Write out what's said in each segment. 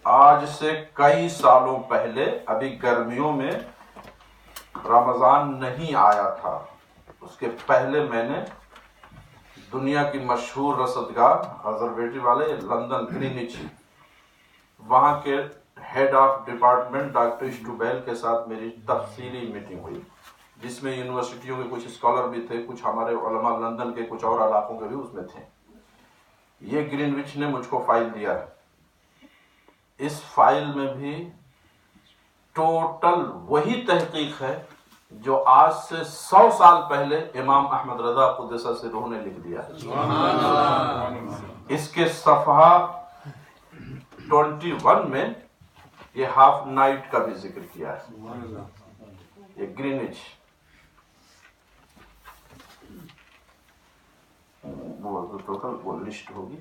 آج سے کئی سالوں پہلے، ابھی گرمیوں میں رمضان نہیں آیا تھا، اس کے پہلے میں نے دنیا کی مشہور رصدگاہ آبزرویٹری والے لندن گرینوچ، وہاں کے ہیڈ آف ڈپارٹمنٹ ڈاکٹر اسٹوبیل کے ساتھ میری تفصیلی میٹنگ ہوئی، جس میں یونیورسٹیوں کے کچھ اسکالر بھی تھے، کچھ ہمارے علماء لندن کے کچھ اور علاقوں کے بھی اس میں تھے۔ یہ گرینوچ نے مجھ کو فائل دیا ہے، اس فائل میں بھی ٹوٹل وہی تحقیق ہے جو آج سے 100 سال پہلے امام احمد رضا قدس سرہ نے لکھ دیا ہے۔ اس کے صفحہ 21 میں یہ ہاف نائٹ کا بھی ذکر کیا ہے۔ یہ گرینوچ وہ ٹوٹل وہ لسٹ ہوگی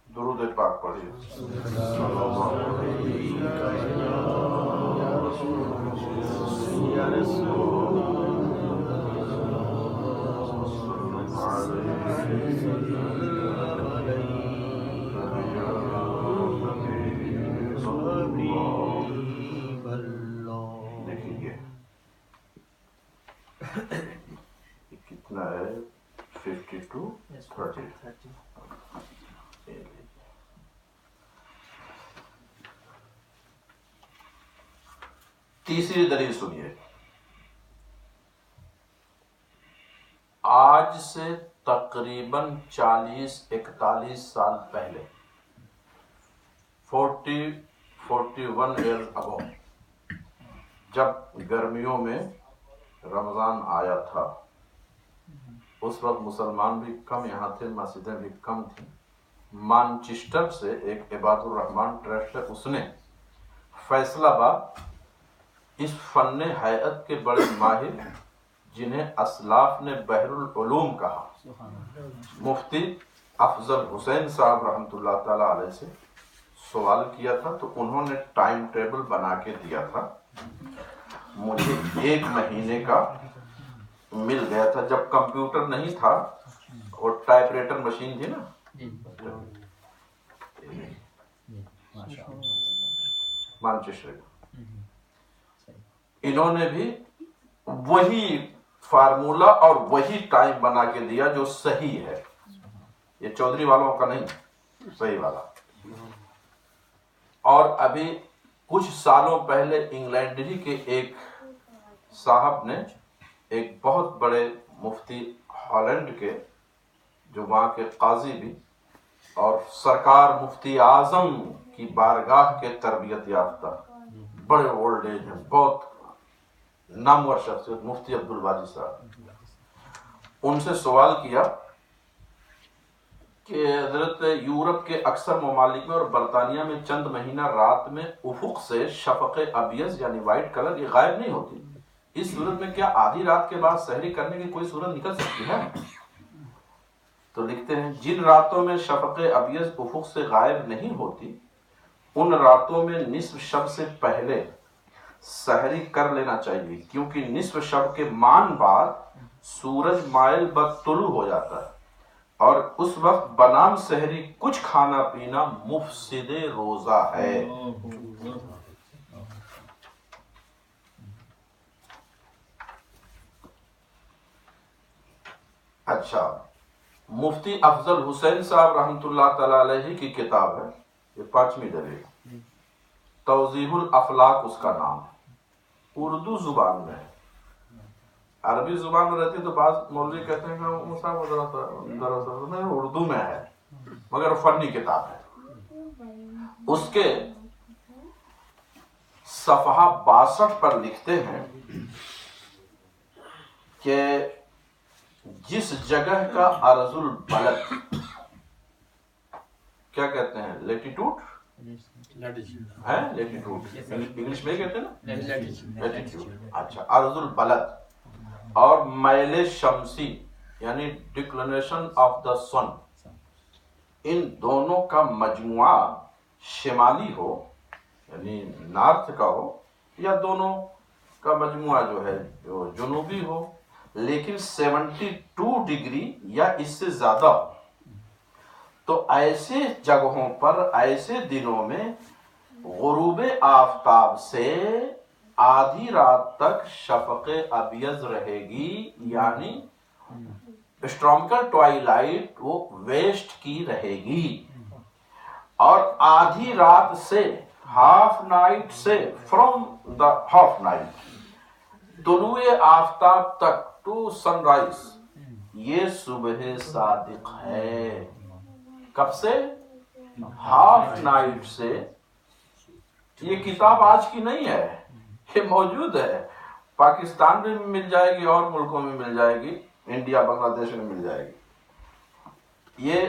درود پاک پڑھیے۔ دیکھیے کتنا ہے، 52:30۔ تیسری دلیل سنیے۔ آج سے تقریباً 40-41 سال پہلے، 41 ایئرز اگو، جب گرمیوں میں رمضان آیا تھا، اس وقت مسلمان بھی کم یہاں تھے، مسجدیں بھی کم تھیں۔ مانچسٹر سے ایک عباد الرحمان ٹرسٹ ہے، اس نے فیصل آباد اس فن ہیئت کے بڑے ماہر، جنہیں اسلاف نے بحر العلوم کہا، مفتی افضل حسین صاحب رحمۃ اللہ تعالی علیہ سے سوال کیا تھا، تو انہوں نے ٹائم ٹیبل بنا کے دیا تھا۔ مجھے 1 مہینے کا مل گیا تھا، جب کمپیوٹر نہیں تھا اور ٹائپ رائٹر مشین تھی نا، مانچسٹر۔ انہوں نے بھی وہی فارمولا اور وہی ٹائم بنا کے دیا جو صحیح ہے، یہ چودھری والوں کا نہیں، صحیح والا۔ اور ابھی کچھ سالوں پہلے انگلینڈ ہی کے ایک صاحب نے، ایک بہت بڑے مفتی ہالینڈ کے، جو وہاں کے قاضی بھی اور سرکار مفتی اعظم کی بارگاہ کے تربیت یافتہ، بڑے اولڈ ایج ہیں، بہت نامور شخصیت، مفتی عبدالباری صاحب، ان سے سوال کیا کہ حضرت یورپ کے اکثر ممالک میں اور برطانیہ میں چند مہینہ رات میں افق سے شفق ابیض یعنی وائٹ کلر یہ غائب نہیں ہوتی، اس صورت میں کیا آدھی رات کے بعد سحری کرنے کی کوئی صورت نکل سکتی ہے؟ تو لکھتے ہیں، جن راتوں میں شفق ابیض افق سے غائب نہیں ہوتی، ان راتوں میں نصف شب سے پہلے سحری کر لینا چاہیے، کیونکہ نصف شب کے مان بعد سورج مائل بد طلوع ہو جاتا ہے، اور اس وقت بنام سحری کچھ کھانا پینا مفسد روزہ ہے۔ اچھا، مفتی افضل حسین صاحب رحمۃ اللہ تعالی علیہ کی کتاب ہے، یہ 5ویں دلیل، توضیح الافلاک اس کا نام ہے، اردو زبان میں ہے۔ عربی زبان میں رہتی تو بعض مولوی کہتے ہیں کہ دراصل میں اردو میں ہے، مگر فنی کتاب ہے۔ اس کے صفحہ 62 پر لکھتے ہیں کہ جس جگہ کا ارض البلد کیا کہتے ہیں، لیٹیٹیوڈ ہے، لیٹیٹیوڈ انگلش میں کہتے ہیں نا لیٹیٹیوڈ، اچھا ارض البلد، اور میل شمسی یعنی ڈکلینیشن آف دا سن، ان دونوں کا مجموعہ شمالی ہو یعنی نارتھ کا ہو، یا دونوں کا مجموعہ جو ہے جو جنوبی ہو، لیکن 72 ڈگری یا اس سے زیادہ ہو، تو ایسے جگہوں پر ایسے دنوں میں غروب آفتاب سے آدھی رات تک شفق ابیض رہے گی، یعنی اسٹرامکل ٹوائلائٹ وہ ویسٹ کی رہے گی، اور آدھی رات سے ہاف نائٹ سے فرام دا ہاف نائٹ طلوع آفتاب تک ٹو سن رائز، یہ صبح صادق ہے۔ کب سے؟ ہاف نائٹ سے۔ یہ کتاب آج کی نہیں ہے، یہ موجود ہے، پاکستان میں مل جائے گی اور ملکوں میں مل جائے گی، انڈیا بنگلہ دیش میں مل جائے گی۔ یہ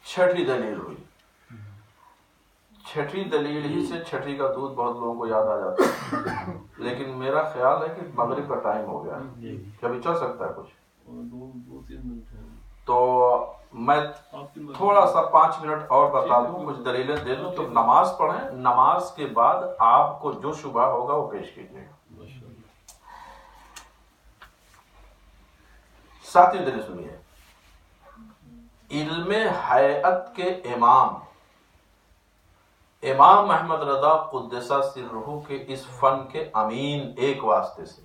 چھٹی دلیل ہوئی۔ چھٹی دلیل ہی سے چھٹی کا دودھ بہت لوگوں کو یاد آ جاتا ہے، لیکن میرا خیال ہے کہ مغرب کا ٹائم ہو گیا، کبھی چل سکتا ہے کچھ، تو میں تھوڑا سا 5 منٹ اور بتا دوں، کچھ دلیلیں دے دوں، تو نماز پڑھیں، نماز کے بعد آپ کو جو شبہ ہوگا وہ پیش کیجیے گا۔ ساتویں دلیل سنیے، علم ہیئت کے امام احمد رضا قدس سرہ کے اس فن کے امین ایک واسطے سے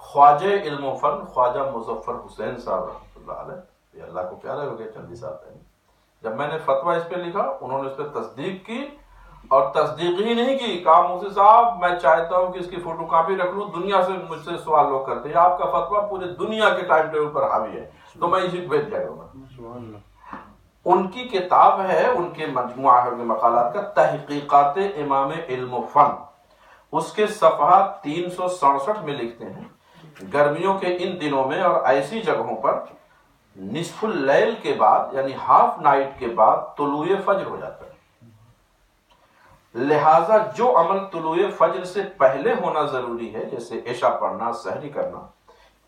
خواجہ علم و فن خواجہ مظفر حسین صاحب رحمۃ اللہ علیہ، یہ اللہ کو پیارے ہو گئے چندی صاحب پہلے، جب میں نے فتویٰ اس پہ لکھا انہوں نے اس پہ تصدیق کی، اور تصدیق ہی نہیں کی، کہا مفتی صاحب میں چاہتا ہوں کہ اس کی فوٹو کاپی رکھ لوں، دنیا سے مجھ سے سوال لوگ کرتے ہیں آپ کا فتویٰ پورے دنیا کے ٹائم ٹیبل پر حاوی ہے، تو میں اسی کو بھیج دیا کروں گا۔ ان کی کتاب ہے، ان کے مجموعہ ہے مقالات کا، تحقیقات امام علم و فن، اس کے صفحات 367 میں لکھتے ہیں، گرمیوں کے ان دنوں میں اور ایسی جگہوں پر نصف اللیل کے بعد یعنی ہاف نائٹ کے بعد طلوع فجر ہو جاتا ہے، لہٰذا جو عمل طلوع فجر سے پہلے ہونا ضروری ہے جیسے عشاء پڑھنا، سحری کرنا،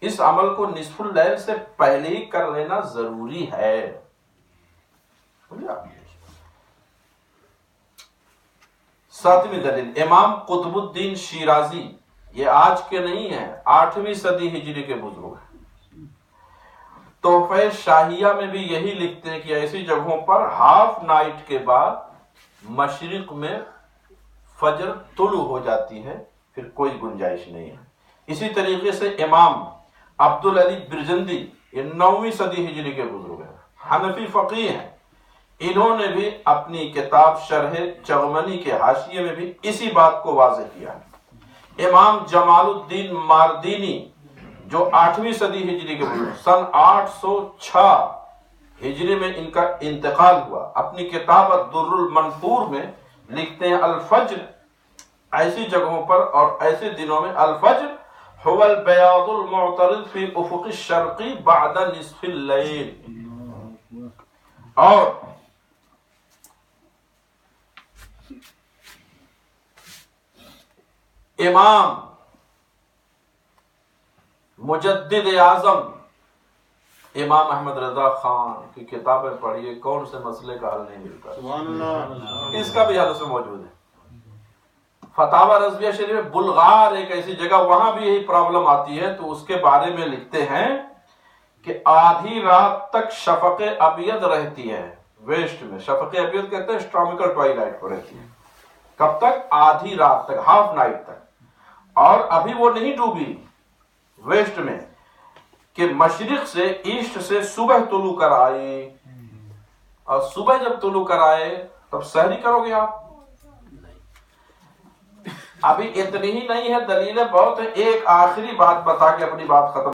اس عمل کو نصف اللیل سے پہلے ہی کر لینا ضروری ہے۔ ساتویں دلیل، امام قطب الدین شیرازی، یہ آج کے نہیں ہیں، 8ویں صدی ہجری کے بزرگ ہیں، تحفہ شاہیہ میں بھی یہی لکھتے ہیں کہ ایسی جگہوں پر ہاف نائٹ کے بعد مشرق میں فجر طلوع ہو جاتی ہے، پھر کوئی گنجائش نہیں ہے۔ اسی طریقے سے امام عبدالعلی برجندی، یہ 9ویں صدی ہجری کے بزرگ ہیں، حنفی فقیہ ہیں، انہوں نے بھی اپنی کتاب شرح چغمنی کے حاشیے میں بھی اسی بات کو واضح کیا ہے۔ امام جمال الدین ماردینی جو 8ویں صدی ہجری کے بزرگ، سن 806 ہجری میں ان کا انتقال ہوا، اپنی کتاب الدر المنثور میں لکھتے ہیں، الفجر، ایسی جگہوں پر اور ایسے دنوں میں، الفجر هو البیاض المعترض فی افق الشرقی بعد نصف اللیل، اور امام مجدد اعظم امام احمد رضا خان کی کتابیں پڑھیے، کون سے مسئلے کا حل نہیں ملتا، اس کا بھی حل اس میں موجود ہے۔ فتاوی رضویہ شریف میں بلغار ایک ایسی جگہ، وہاں بھی یہی پرابلم آتی ہے، تو اس کے بارے میں لکھتے ہیں کہ آدھی رات تک شفق ابیض رہتی ہے، ویسٹ میں شفق ابیض کہتے ہیں اسٹرامکل ٹوائلائٹ کو رہتی ہے، کب تک؟ آدھی رات تک، ہاف نائٹ تک، اور ابھی وہ نہیں ڈوبی ویسٹ میں، کہ مشرق سے، ایسٹ سے صبح طلوع کر آئی، اور صبح جب طلوع کر آئے تب سحری کرو گے آپ؟ ابھی اتنی ہی نہیں ہے، دلیلیں بہت ہیں۔ ایک آخری بات بتا کے اپنی بات ختم